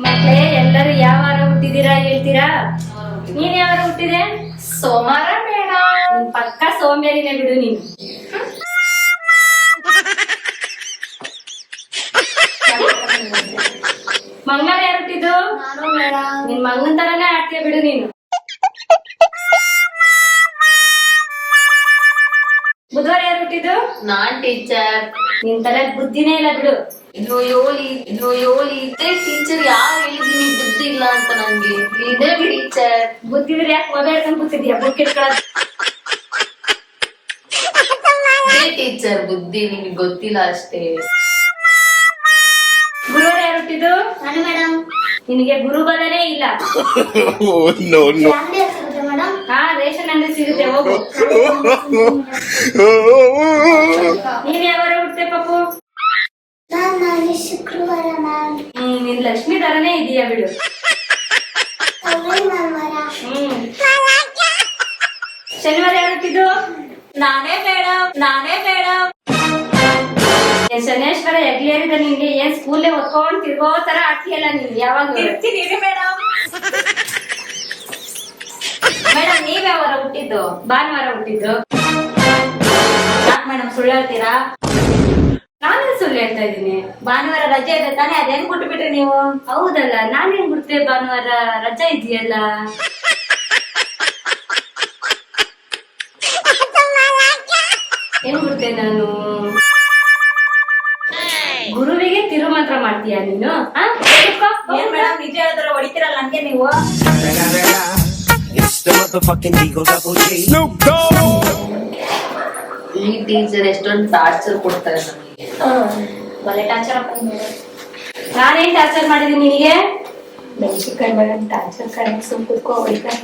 ಮಕ್ಕಳೇ ಎಲ್ಲರೂ ಯಾವ ವಾರ ಹುಟ್ಟಿದೀರಾ ಹೇಳ್ತೀರಾ? ನೀನ್ ಯಾವ ವಾರ ಹುಟ್ಟಿದೆ? ಸೋಮವಾರ ಮೇಡಮ್. ಪಕ್ಕ ಸೋಂಬೇರಿನೇ ಬಿಡು ನೀನು. ಮಂಗಳವಾರ ಯಾರು ಹುಟ್ಟಿದ್ದು? ನಾನು ಮೇಡಮ್. ನಿನ್ ಮಗನ ತರನೇ ಆಡ್ತೀಯ ಬಿಡು ನೀನು. ಬುಧವಾರ ಯಾರು ಹುಟ್ಟಿದ್ದು? ನಾನ್ ಟೀಚರ್. ನಿನ್ ತಲೆ ಬುದ್ಧಿನೇ ಇಲ್ಲ ಬಿಡು. ಇದೇ ಟೀಚರ್ ಯಾರು ಹೇಳಿದೀನಿ ಬುದ್ಧಿ ಇಲ್ಲ ಅಂತ ನಂಗೆ. ಇದೇ ಟೀಚರ್. ಬುದ್ಧಿದ್ರೆ ಯಾಕೆ ಮೊಬೈಲ್ ಹಿಡ್ಕೊಂಡ್ ಕೂತಿದ್ಯಾ? ಬುಕ್ ಇಟ್ಕೊಳ್ಳೋದು. ಇದೇ ಟೀಚರ್ ಬುದ್ಧಿ ನಿಮ್ಗೆ ಗೊತ್ತಿಲ್ಲ ಅಷ್ಟೇ. ಗುರುವಾರ ಯಾರು ಹುಟ್ಟಿದ್ದು? ನಾನು ಮೇಡಮ್. ನಿನಗೆ ಗುರು ಬಲನೇ ಇಲ್ಲ. ಅಂಗಡಿ ಸಿಗುತ್ತೆ ಮೇಡಮ್. ಹಾ, ರೇಷನ್ ಅಂಗಡಿ ಸಿಗುತ್ತೆ, ಹೋಗು. ನೀನ್ ಯಾವ ವಾರ ಹುಟ್ಟೆ ಪಾಪು? ನಾನು ಶುಕ್ರವಾರ ಮ್ಯಾಮ್. ನಿನ್ ಲಕ್ಷ್ಮಿ ತರನೇ ಇದೀಯಾ ಬಿಡು. ಶನಿವಾರ ಯಾರು ಹುಟ್ಟಿದ್ದು? ನಾನೇ ಮೇಡಮ್. ಶನೇಶ್ವರ ಎಗ್ಲೇರಿದ ನಿನ್ಗೆ ಏನ್ ಸ್ಕೂಲ್ಗೆ ಓದ್ಕೊಂಡ್ ತಿರ್ಗೋ ತರ ಆಡ್ತೀಯಲ್ಲ ನೀನ್ ಯಾವಾಗ? ಮೇಡಮ್. ಮೇಡಮ್ ನೀವ್ ಯಾವ ವಾರ ಹುಟ್ಟಿದ್ದು? ಭಾನುವಾರ ಹುಟ್ಟಿದ್ದು. ಯಾಕೆ ಮೇಡಮ್ ಸುಳ್ಳು ಹೇಳ್ತೀರಾ? ನಾನು ಸುಳ್ಳು ಹೇಳ್ತಾ ಇದ್ದೀನಿ. ಭಾನುವಾರ ರಜೆ ಇದೆ ತಾನೇ, ಅದೇನ್ ಬಿಟ್ಬಿಟ್ರಿ ನೀವು? ಹೌದಲ್ಲ, ನಾನೇನ್ ಬಿಡ್ತೆ, ಭಾನುವಾರ ರಜಾ ಇದೆಯಲ್ಲ. ಏನ್ ಬಿಡ್ತೆ ನಾನು? ಗುರುವಿಗೆ ತಿರುಮಂತ್ರ ಮಾಡ್ತೀಯ ನೀನು? ಏನ್ ಮೇಡಮ್ ನಿಜ ಹೇಳಿದ್ರೆ ಹೊಡಿತೀರಲ್ಲ ನಂಗೆ ನೀವು? ಈ ಟೀಚರ್ ಎಷ್ಟೊಂದು ಟಾರ್ಚರ್ ಕೊಡ್ತಾರೆ ನಮಗೆ. ಒಳ್ಳೆ ಟಾರ್ಚರ್ ಅಪ್ಪ ಮೇಡಮ್. ನಾನೇನ್ ಟಾರ್ಚರ್ ಮಾಡಿದೀನಿ ನಿನಗೆ? ಬೆಳ್ಸಿಕಾಯಿ ಮೇಡಮ್ ಟಾರ್ಚರ್ ಕರೆಕ್ಟ್ ಸುಮ್ ಕುತ್ಕೋ ಹೊಡಿತಾರೆ.